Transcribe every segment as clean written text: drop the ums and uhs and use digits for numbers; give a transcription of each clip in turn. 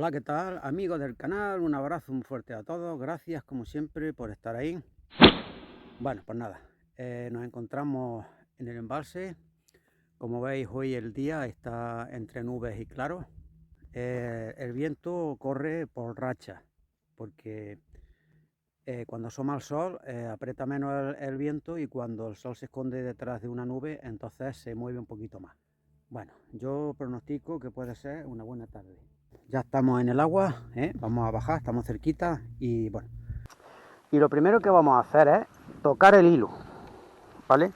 Hola, ¿qué tal, amigos del canal? Un abrazo muy fuerte a todos. Gracias, como siempre, por estar ahí. Bueno, pues nada, nos encontramos en el embalse. Como veis, hoy el día está entre nubes y claro. El viento corre por racha, porque cuando asoma el sol aprieta menos el viento, y cuando el sol se esconde detrás de una nube, entonces se mueve un poquito más. Bueno, yo pronostico que puede ser una buena tarde. Ya estamos en el agua, vamos a bajar, estamos cerquita y bueno. Y lo primero que vamos a hacer es tocar el hilo, ¿vale?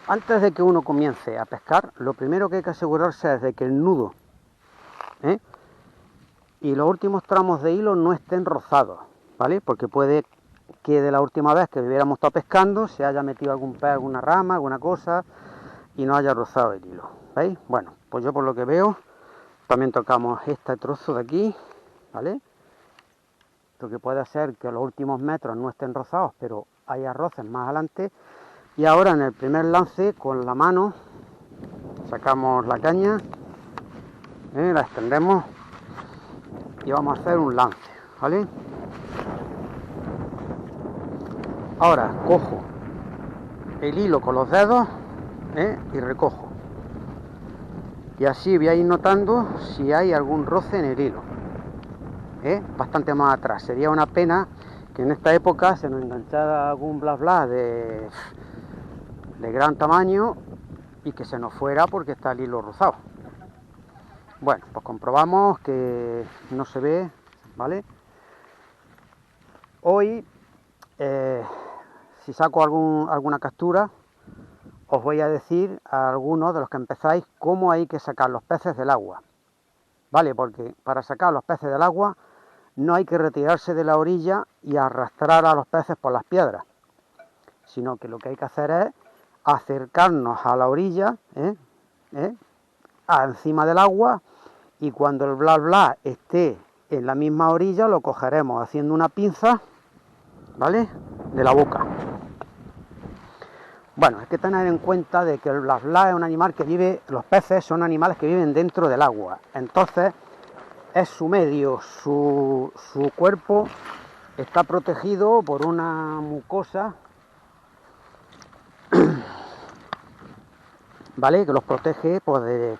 Antes de que uno comience a pescar, lo primero que hay que asegurarse es de que el nudo y los últimos tramos de hilo no estén rozados, ¿vale? Porque puede que de la última vez que hubiéramos estado pescando se haya metido algún pez, alguna rama, alguna cosa y no haya rozado el hilo, ¿veis? Bueno, pues yo por lo que veo también tocamos este trozo de aquí, ¿vale? Lo que puede ser que los últimos metros no estén rozados, pero haya roces más adelante. Y ahora en el primer lance, con la mano, sacamos la caña, la extendemos y vamos a hacer un lance, ¿vale? Ahora cojo el hilo con los dedos y recojo. Y así voy a ir notando si hay algún roce en el hilo. Bastante más atrás. Sería una pena que en esta época se nos enganchara algún bla bla de gran tamaño y que se nos fuera porque está el hilo rozado. Bueno, pues comprobamos que no se ve, ¿vale? Hoy, si saco alguna captura, os voy a decir a algunos de los que empezáis cómo hay que sacar los peces del agua, ¿vale? Porque para sacar los peces del agua no hay que retirarse de la orilla y arrastrar a los peces por las piedras, sino que lo que hay que hacer es acercarnos a la orilla, encima del agua, y cuando el bla bla esté en la misma orilla lo cogeremos haciendo una pinza, ¿vale? De la boca. Bueno, hay que tener en cuenta de que el bla bla es un animal que vive, los peces son animales que viven dentro del agua, entonces es su medio, su cuerpo está protegido por una mucosa, ¿vale? Que los protege pues, de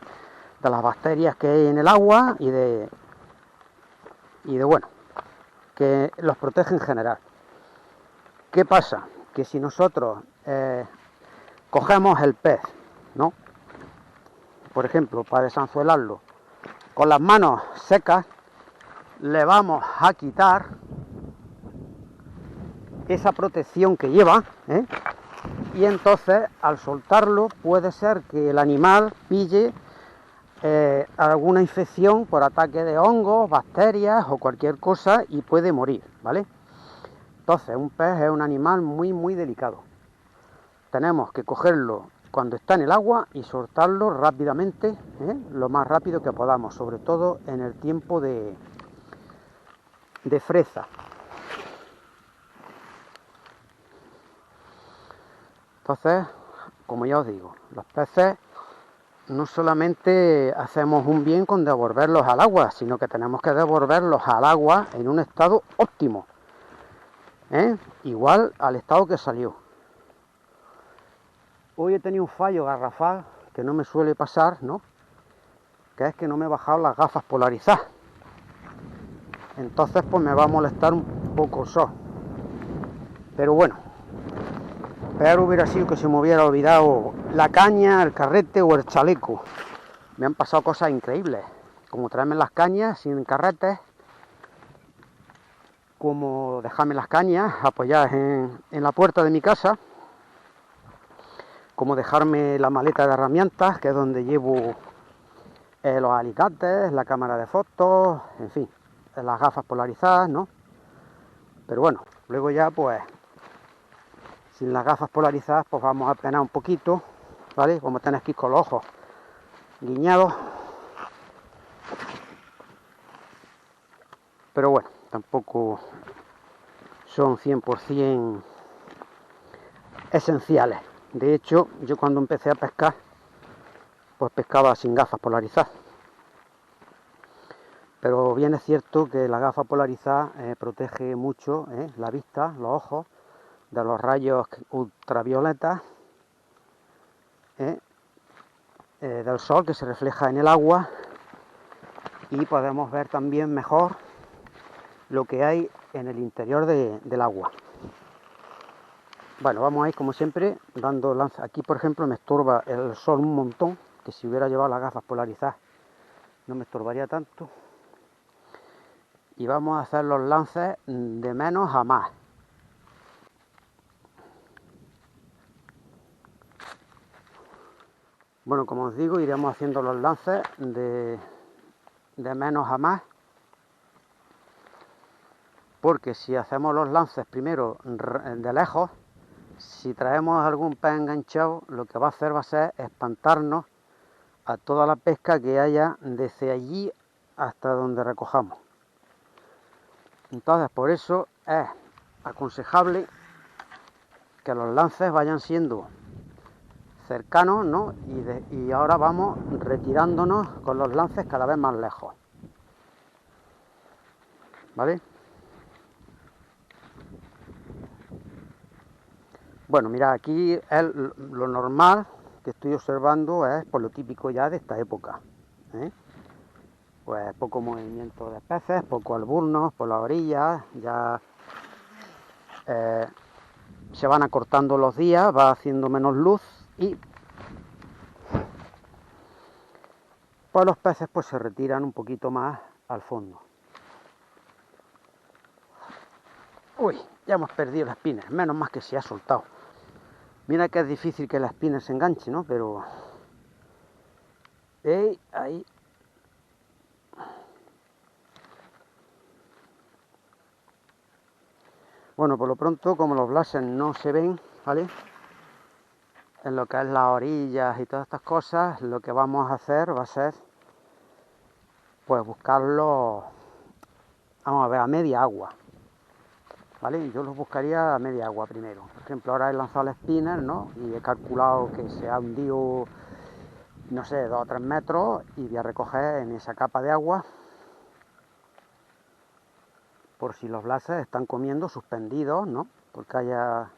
las bacterias que hay en el agua y de bueno, que los protege en general. ¿Qué pasa? Que si nosotros cogemos el pez, ¿no? Por ejemplo, para desanzuelarlo, con las manos secas, le vamos a quitar esa protección que lleva, y entonces al soltarlo puede ser que el animal pille alguna infección por ataque de hongos, bacterias o cualquier cosa y puede morir, ¿vale? Entonces un pez es un animal muy muy delicado. Tenemos que cogerlo cuando está en el agua y soltarlo rápidamente, lo más rápido que podamos, sobre todo en el tiempo de fresa. Entonces, como ya os digo, los peces no solamente hacemos un bien con devolverlos al agua, sino que tenemos que devolverlos al agua en un estado óptimo, igual al estado que salió. Hoy he tenido un fallo garrafal que no me suele pasar, ¿no? Que es que no me he bajado las gafas polarizadas. Entonces pues me va a molestar un poco el sol. Pero bueno, peor hubiera sido que se me hubiera olvidado la caña, el carrete o el chaleco. Me han pasado cosas increíbles, como traerme las cañas sin carretes, como dejarme las cañas apoyadas en la puerta de mi casa, como dejarme la maleta de herramientas, que es donde llevo los alicates, la cámara de fotos, en fin, las gafas polarizadas, ¿no? Pero bueno, luego ya pues sin las gafas polarizadas pues vamos a penar un poquito, ¿vale? Vamos a tener que ir con los ojos guiñados, pero bueno, tampoco son 100% esenciales. De hecho, yo cuando empecé a pescar, pues pescaba sin gafas polarizadas. Pero bien es cierto que la gafa polarizada protege mucho la vista, los ojos, de los rayos ultravioletas del sol que se refleja en el agua, y podemos ver también mejor lo que hay en el interior del agua. Bueno, vamos a ir como siempre dando lanzas. Aquí por ejemplo me estorba el sol un montón, que si hubiera llevado las gafas polarizadas no me estorbaría tanto. Y vamos a hacer los lances de menos a más. Bueno, como os digo, iremos haciendo los lances de menos a más, porque si hacemos los lances primero de lejos, si traemos algún pez enganchado, lo que va a hacer va a ser espantarnos a toda la pesca que haya desde allí hasta donde recojamos. Entonces, por eso es aconsejable que los lances vayan siendo cercanos, ¿no? Y ahora vamos retirándonos con los lances cada vez más lejos, ¿vale? Bueno, mira, aquí lo normal que estoy observando es por lo típico ya de esta época, pues poco movimiento de peces, poco alburnos por las orillas, ya se van acortando los días, va haciendo menos luz y pues los peces pues se retiran un poquito más al fondo. Uy, ya hemos perdido la spinner, menos más que se ha soltado. Mira que es difícil que la spinner se enganche, ¿no? Pero ahí. Bueno, por lo pronto, como los blazers no se ven, ¿vale?, en lo que es las orillas y todas estas cosas, lo que vamos a hacer va a ser pues buscarlos, vamos a ver, a media agua, ¿vale? Yo los buscaría a media agua primero. Por ejemplo, ahora he lanzado el spinner, ¿no? Y he calculado que se ha hundido, no sé, 2 o 3 metros, y voy a recoger en esa capa de agua por si los blazers están comiendo suspendidos, ¿no? Porque haya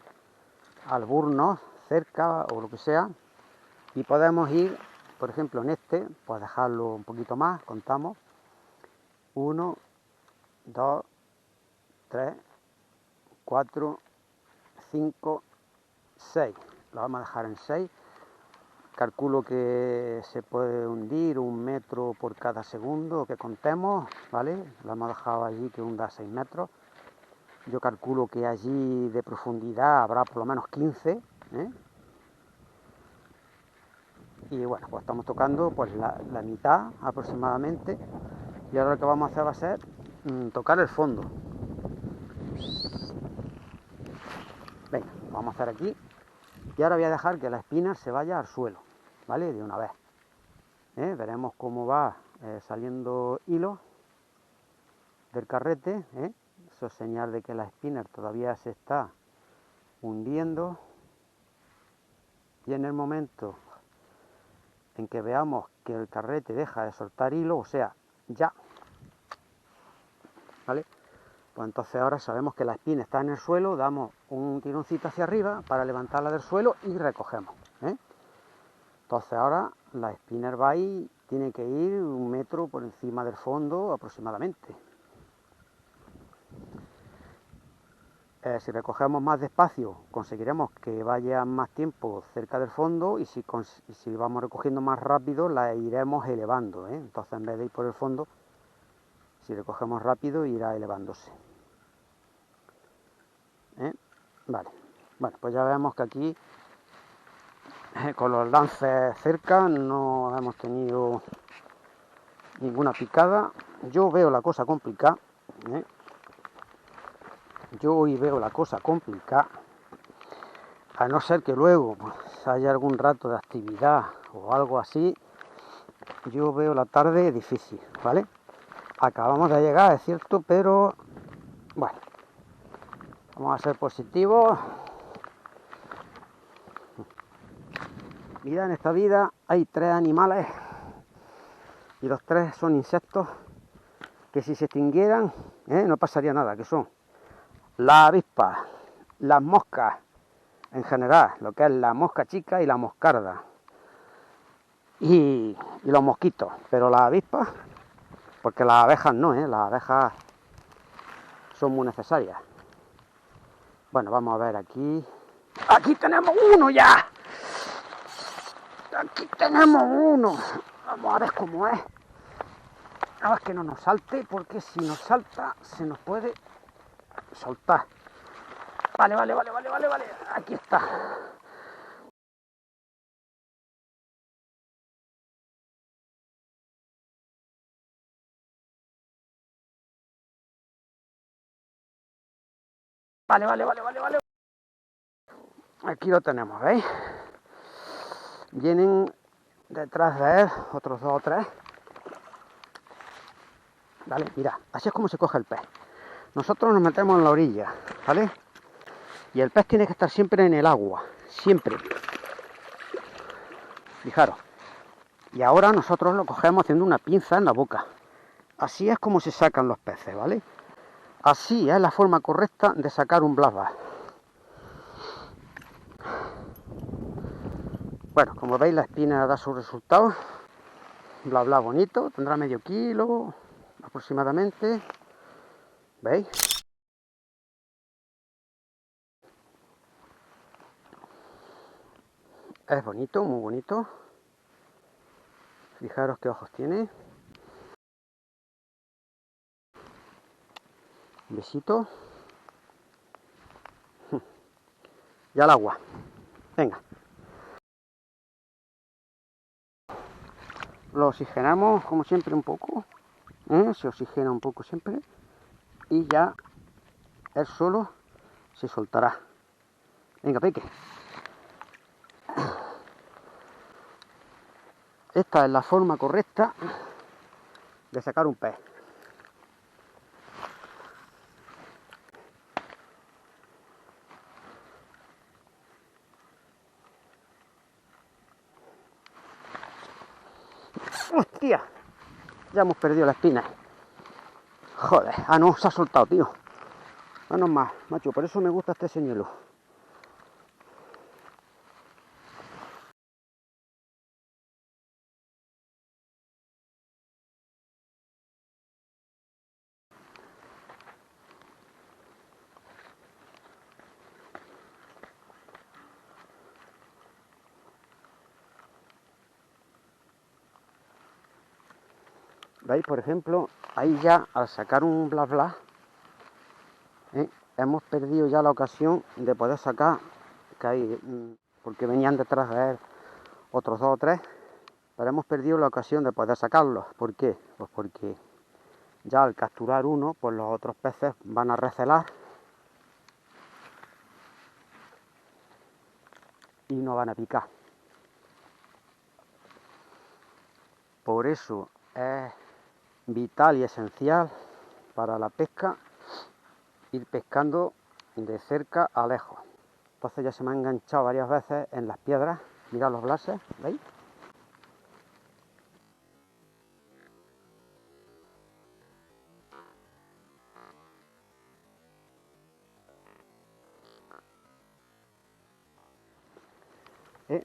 alburnos cerca o lo que sea. Y podemos ir, por ejemplo, en este, pues dejarlo un poquito más, contamos. 1, 2, 3, 4, 5, 6. Lo vamos a dejar en 6. Calculo que se puede hundir 1 metro por cada segundo que contemos, ¿vale? Lo hemos dejado allí que hunda 6 metros. Yo calculo que allí de profundidad habrá por lo menos 15, Y bueno, pues estamos tocando pues la mitad aproximadamente. Y ahora lo que vamos a hacer va a ser tocar el fondo. Venga, lo vamos a hacer aquí. Y ahora voy a dejar que la spinner se vaya al suelo, ¿vale? De una vez. Veremos cómo va saliendo hilo del carrete. Eso es señal de que la spinner todavía se está hundiendo. Y en el momento en que veamos que el carrete deja de soltar hilo, o sea, ya, ¿vale? Pues entonces ahora sabemos que la spinner está en el suelo, damos un tironcito hacia arriba para levantarla del suelo y recogemos. Entonces ahora la spinner va ahí, tiene que ir 1 metro por encima del fondo aproximadamente. Si recogemos más despacio, conseguiremos que vaya más tiempo cerca del fondo, y si vamos recogiendo más rápido, la iremos elevando. Entonces, en vez de ir por el fondo, si recogemos rápido, irá elevándose. Vale. Bueno, pues ya vemos que aquí, con los lances cerca, no hemos tenido ninguna picada. Yo veo la cosa complicada. Yo hoy veo la cosa complicada, a no ser que luego pues, haya algún rato de actividad o algo así. Yo veo la tarde difícil, ¿vale? Acabamos de llegar, es cierto, pero bueno, vamos a ser positivos. Mira, en esta vida hay 3 animales y los 3 son insectos que si se extinguieran, no pasaría nada, que son las avispas, las moscas, en general, lo que es la mosca chica y la moscarda, y los mosquitos, pero las avispas, porque las abejas no, las abejas son muy necesarias. Bueno, vamos a ver aquí. ¡Aquí tenemos uno ya! ¡Aquí tenemos uno! Vamos a ver cómo es. A ver que no nos salte, porque si nos salta se nos puede soltar. Vale. Aquí está. Vale. Aquí lo tenemos, ¿veis? Vienen detrás de él otros 2 o 3. Vale, mira, así es como se coge el pez. Nosotros nos metemos en la orilla, ¿vale? Y el pez tiene que estar siempre en el agua, siempre. Fijaros. Y ahora nosotros lo cogemos haciendo una pinza en la boca. Así es como se sacan los peces, ¿vale? Así es la forma correcta de sacar un black bass. Bueno, como veis, la espina da sus resultados. Black bass bonito, tendrá medio kilo aproximadamente. ¿Veis? Es bonito, muy bonito. Fijaros qué ojos tiene. Un besito. Y al agua. Venga. Lo oxigenamos como siempre un poco. Se oxigena un poco siempre. Y ya él solo se soltará. Venga, Peque. Esta es la forma correcta de sacar un pez. ¡Hostia! Ya hemos perdido la espina. Joder, no, se ha soltado, tío. No más, macho, por eso me gusta este señuelo. ¿Veis? Por ejemplo, ahí ya al sacar un black, hemos perdido ya la ocasión de poder sacar, que hay, porque venían detrás de él otros 2 o 3, pero hemos perdido la ocasión de poder sacarlos. ¿Por qué? Pues porque ya al capturar uno, pues los otros peces van a recelar y no van a picar. Por eso es vital y esencial para la pesca ir pescando de cerca a lejos. Entonces ya se me ha enganchado varias veces en las piedras. Mirad los blases, ¿veis?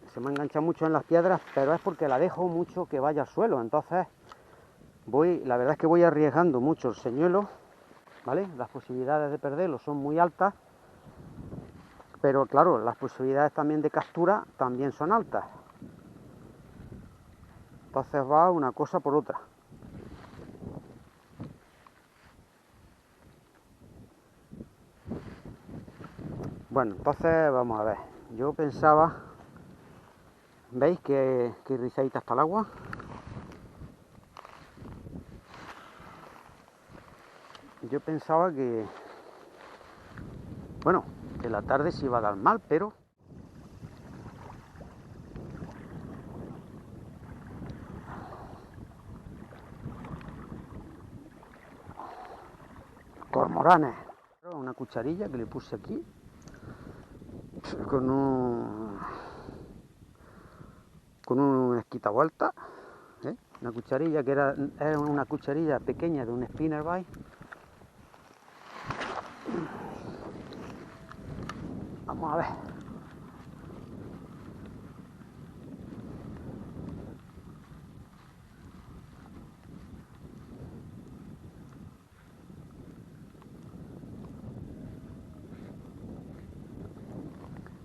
Se me ha enganchado mucho en las piedras, pero es porque la dejo mucho que vaya al suelo. Entonces la verdad es que voy arriesgando mucho el señuelo, ¿vale? Las posibilidades de perderlo son muy altas, pero claro, las posibilidades también de captura también son altas. Entonces va una cosa por otra. Bueno, entonces vamos a ver. Yo pensaba, ¿veis que rizadita está el agua? Yo pensaba que, bueno, que la tarde se iba a dar mal, pero cormoranes. Una cucharilla que le puse aquí con un esquitavuelta, Una cucharilla que era una cucharilla pequeña de un spinnerbait. Vamos a ver.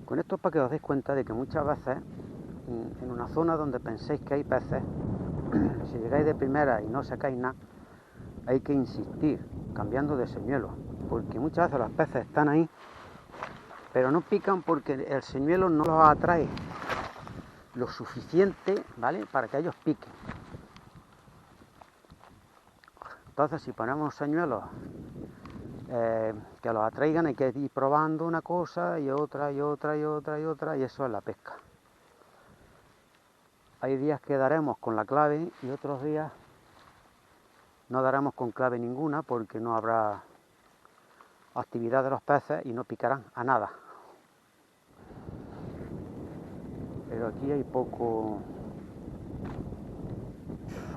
Con esto es para que os deis cuenta de que muchas veces en una zona donde penséis que hay peces, si llegáis de primera y no sacáis nada, hay que insistir cambiando de señuelo, porque muchas veces los peces están ahí, pero no pican porque el señuelo no los atrae lo suficiente, ¿vale?, para que ellos piquen. Entonces, si ponemos señuelos que los atraigan, hay que ir probando una cosa y otra y otra y otra y otra, y eso es la pesca. Hay días que daremos con la clave y otros días no daremos con clave ninguna porque no habrá actividad de los peces y no picarán a nada. Pero aquí hay poco,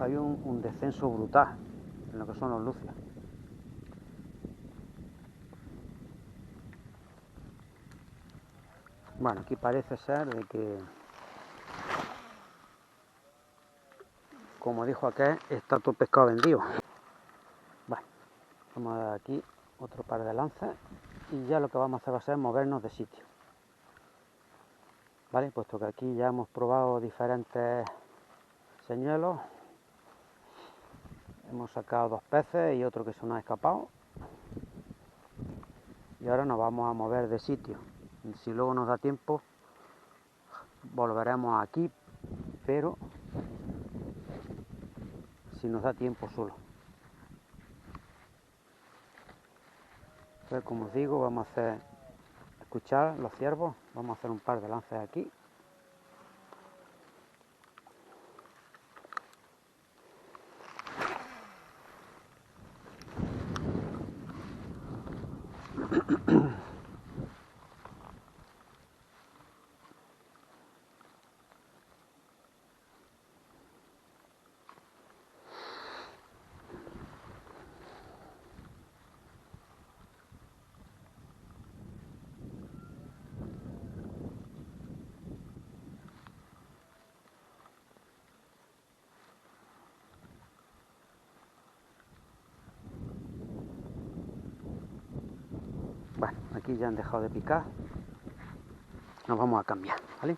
hay un descenso brutal en lo que son los lucios. Bueno, aquí parece ser de que, como dijo aquel, está todo pescado vendido. Bueno, vamos a dar aquí otro par de lances y ya lo que vamos a hacer va a ser movernos de sitio. Vale, puesto que aquí ya hemos probado diferentes señuelos, hemos sacado 2 peces y otro que se nos ha escapado, y ahora nos vamos a mover de sitio. Y si luego nos da tiempo volveremos aquí, pero si nos da tiempo solo. Entonces, como os digo, vamos a hacer, escuchar los ciervos, vamos a hacer un par de lances aquí. Bueno, aquí ya han dejado de picar, nos vamos a cambiar, ¿vale?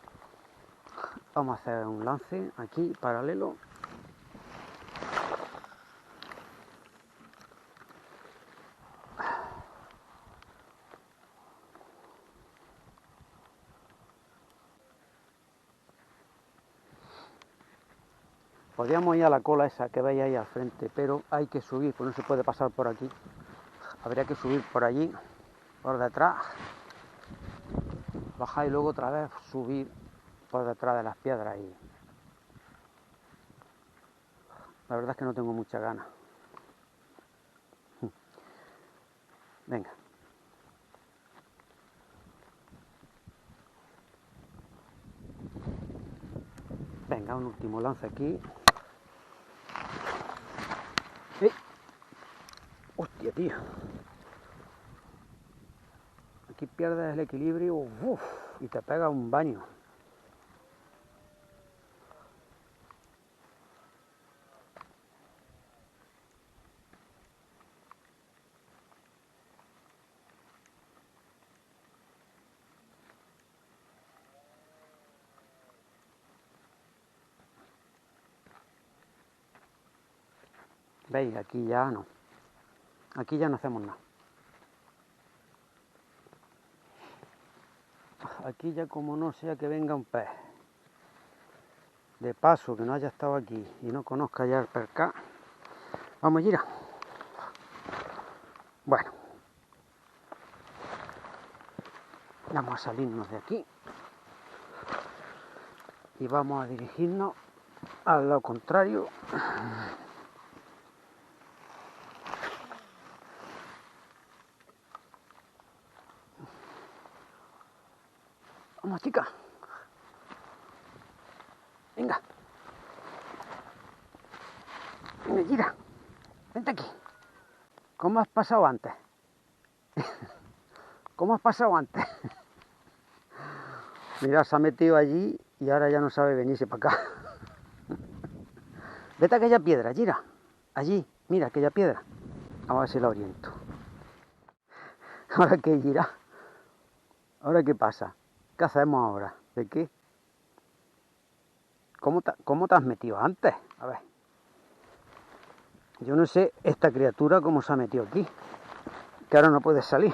Vamos a hacer un lance aquí paralelo. Podríamos ir a la cola esa que veis ahí al frente, pero hay que subir, pues no se puede pasar por aquí. Habría que subir por allí, por detrás, bajar y luego otra vez subir por detrás de las piedras. Y la verdad es que no tengo mucha ganas. Venga. Venga, un último lance aquí. ¡Eh! ¡Hostia, tío! Aquí pierdes el equilibrio, ¡uf! Y te pega un baño. ¿Veis? Aquí ya no. Aquí ya no hacemos nada. Aquí ya, como no sea que venga un pez de paso que no haya estado aquí y no conozca ya el percal, vamos a ir. Bueno, vamos a salirnos de aquí y vamos a dirigirnos al lado contrario. Vamos, chica. Venga. Gira, vente aquí. ¿Cómo has pasado antes? ¿Cómo has pasado antes? Mira, se ha metido allí y ahora ya no sabe venirse para acá. Vete a aquella piedra, Gira. Allí, mira aquella piedra. Vamos a ver si la oriento. ¿Ahora qué, Gira? ¿Ahora qué pasa? ¿Qué hacemos ahora? ¿De qué? ¿Cómo te has metido antes? A ver. Yo no sé esta criatura cómo se ha metido aquí. Que ahora no puede salir.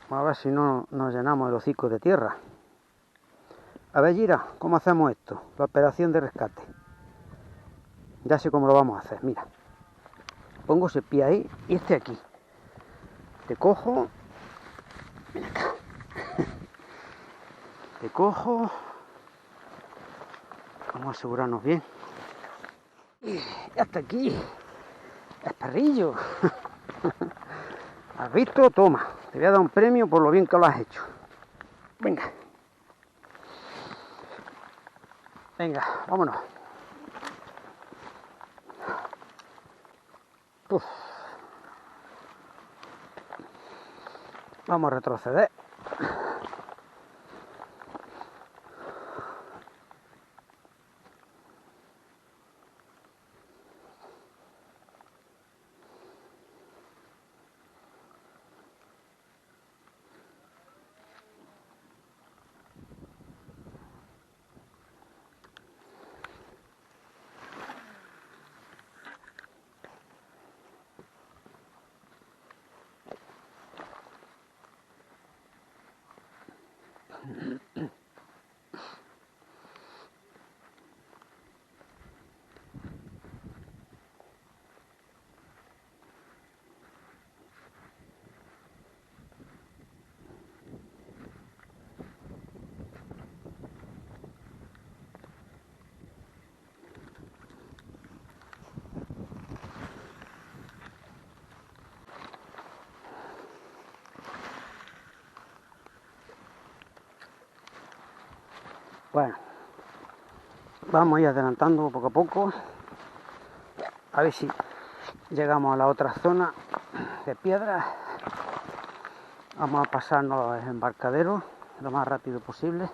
Vamos a ver si no nos llenamos el hocico de tierra. A ver, Gira, ¿cómo hacemos esto? La operación de rescate. Ya sé cómo lo vamos a hacer, mira. Pongo ese pie ahí y este aquí. Te cojo. Ven acá. Te cojo. Vamos a asegurarnos bien. Y hasta aquí. Esparrillo. ¿Has visto? Toma. Te voy a dar un premio por lo bien que lo has hecho. Venga. Venga, vámonos. Uf. Vamos a retroceder. Bueno, vamos a ir adelantando poco a poco. A ver si llegamos a la otra zona de piedras. Vamos a pasarnos el embarcadero lo más rápido posible.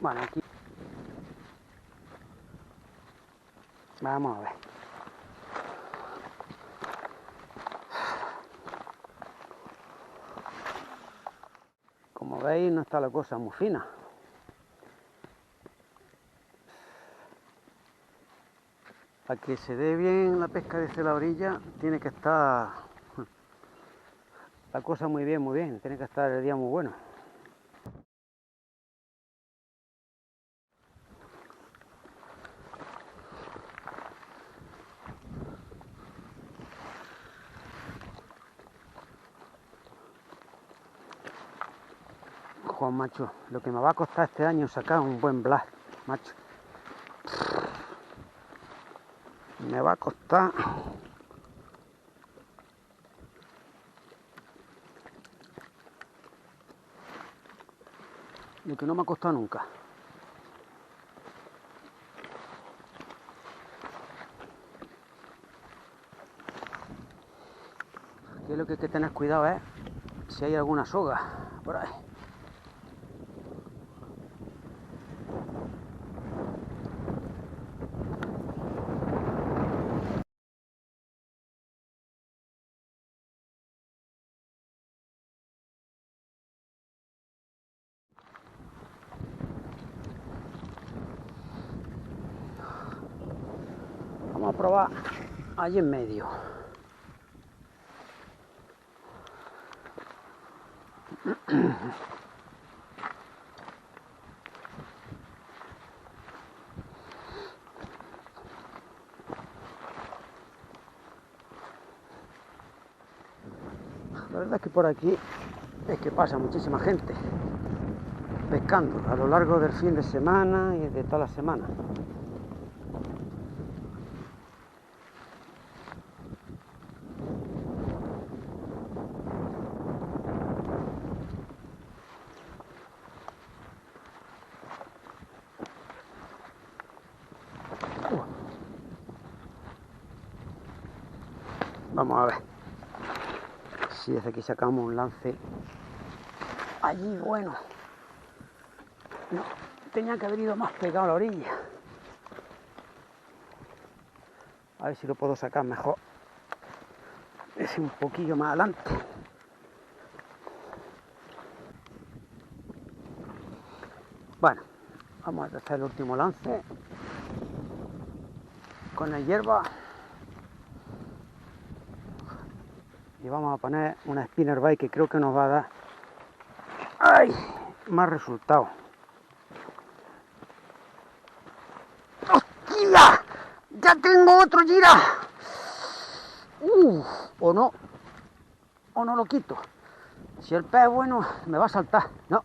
Bueno, aquí vamos a ver. Como veis, no está la cosa muy fina. Para que se dé bien la pesca desde la orilla, tiene que estar la cosa muy bien. Tiene que estar el día muy bueno. Juan, macho, lo que me va a costar este año sacar un buen blast, macho. Me va a costar. Lo que no me ha costado nunca. Aquí lo que hay que tener cuidado es si hay alguna soga por ahí. Vamos a probar allí en medio. verdad es que por aquí es que pasa muchísima gente pescando a lo largo del fin de semana y de toda la semana. Vamos a ver si desde aquí sacamos un lance. Allí, bueno, no, tenía que haber ido más pegado a la orilla. A ver si lo puedo sacar mejor. Es un poquillo más adelante. Bueno, vamos a hacer el último lance con la hierba. Y vamos a poner una spinnerbait que creo que nos va a dar más resultado. ¡Hostia! ¡Ya tengo otro gira! O no lo quito. Si el pez es bueno, me va a saltar. No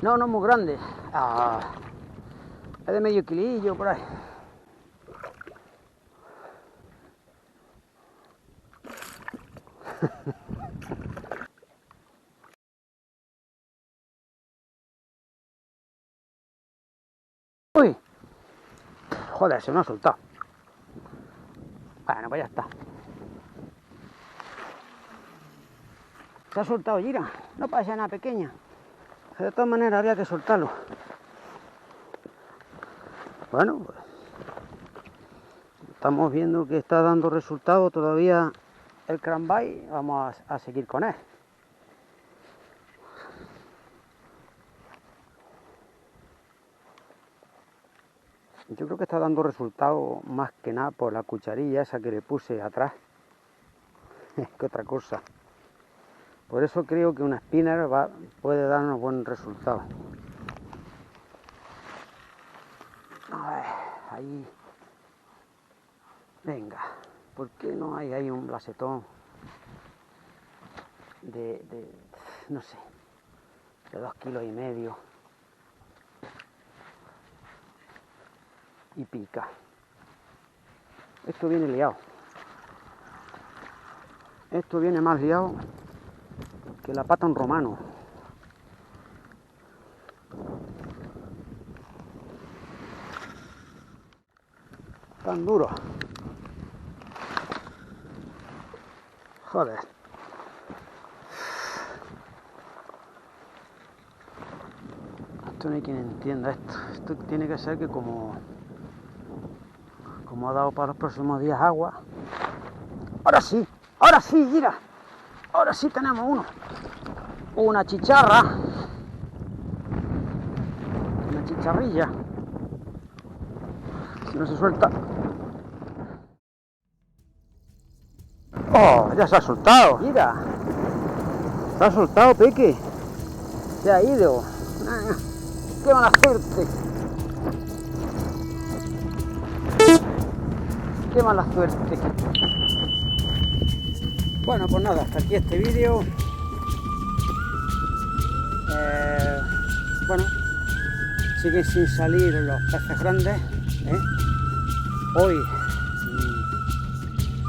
es muy grande. Es de medio kilillo por ahí. Uy, joder, se me ha soltado. Bueno, pues ya está. Se ha soltado gira, no pasa nada pequeña. De todas maneras había que soltarlo. Bueno, pues estamos viendo que está dando resultado todavía el cranbait. Vamos a seguir con él. Yo creo que está dando resultado más que nada por la cucharilla esa que le puse atrás. Que otra cosa. Por eso creo que una spinner puede darnos buen resultado. A ver, ahí. Venga, ¿por qué no hay ahí un blasetón no sé, de 2,5 kilos? Y pica. Esto viene liado. Esto viene más liado que la pata a un romano. Tan duro. Joder. Esto no hay quien entienda esto. Esto tiene que ser que como ha dado para los próximos días agua. Ahora sí, mira. Ahora sí tenemos uno. Una chicharra. Una chicharrilla. Si no se suelta. ¡Oh! Ya se ha soltado. Mira. Se ha soltado, Peque. Se ha ido. ¡Qué mala suerte! ¡Qué mala suerte! Bueno, pues nada, hasta aquí este vídeo. Bueno, siguen sin salir los peces grandes. Hoy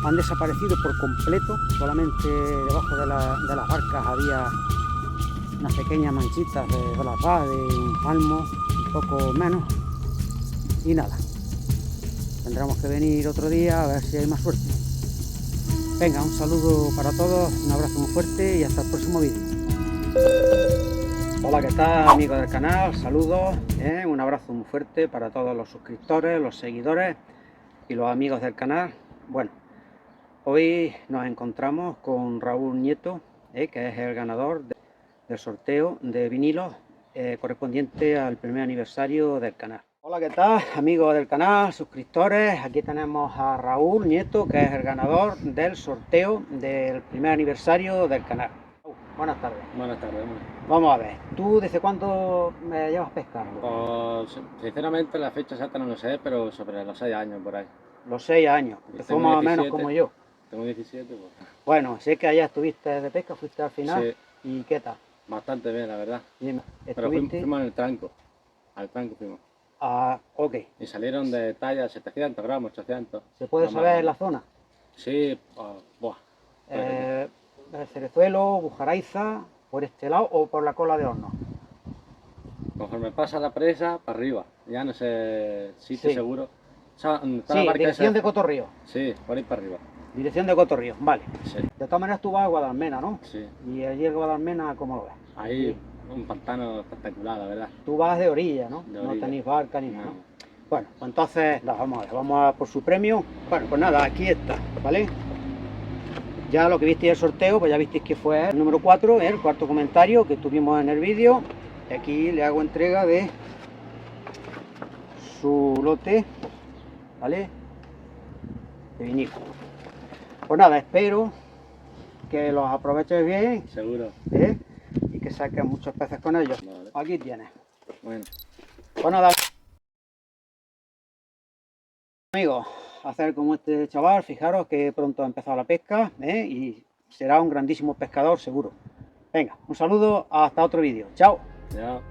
han desaparecido por completo. Solamente debajo de las barcas había unas pequeñas manchitas de blackbass, de un palmo, un poco menos. Y nada, tendremos que venir otro día a ver si hay más suerte. Venga, un saludo para todos, un abrazo muy fuerte y hasta el próximo vídeo. Hola, ¿qué tal, amigos del canal? Saludos, un abrazo muy fuerte para todos los suscriptores, los seguidores y los amigos del canal. Bueno, hoy nos encontramos con Raúl Nieto, que es el ganador del sorteo de vinilos correspondiente al primer aniversario del canal. Hola, ¿qué tal, amigos del canal, suscriptores? Aquí tenemos a Raúl Nieto, que es el ganador del sorteo del primer aniversario del canal. Buenas tardes. Buenas tardes. Vamos a ver, ¿tú desde cuándo me llevas pescando? Pues, sinceramente la fecha exacta no lo sé, pero sobre los 6 años por ahí. Los 6 años, que Yo fue tengo más o menos 17. como yo. tengo 17, pues. Bueno, sé que allá estuviste de pesca, fuiste al final. Sí. ¿Y qué tal? Bastante bien, la verdad. Dime, Pero fuimos en el tranco. Al tranco fuimos. Ah, ok. Y salieron de talla 700 gramos, 800. ¿Se puede No saber más. la zona? Sí, buah. Cerezuelo, Bujaraiza, por este lado o por la cola de horno. Conforme pasa la presa, para arriba. Ya no sé, sitio Sí. seguro. O sea, donde está la Sí, barca dirección esa- de Cotorrío. Sí, por ahí para arriba. Dirección de Cotorrío, vale. Sí, De todas maneras tú vas a Guadalmena, ¿no? sí. Y allí en Guadalmena, ¿cómo lo ves? Ahí un pantano espectacular, la verdad. Tú vas de orilla, ¿no? De No orilla. tenéis barca ni nada, No. ¿no? Bueno, pues entonces, vamos a ver, vamos a por su premio. Bueno, pues nada, aquí está, ¿vale? Ya lo que visteis el sorteo, pues ya visteis que fue el número 4, el cuarto comentario que tuvimos en el vídeo. Y aquí le hago entrega de su lote, ¿vale? De vinilo. Pues nada, espero que los aproveches bien, Seguro. ¿eh? Y que saques muchos peces con ellos. Vale. Aquí tienes. Bueno. Pues nada, amigos, hacer como este chaval, fijaros que pronto ha empezado la pesca, ¿eh? Y será un grandísimo pescador seguro. Venga, un saludo, hasta otro vídeo. Chao. Ya.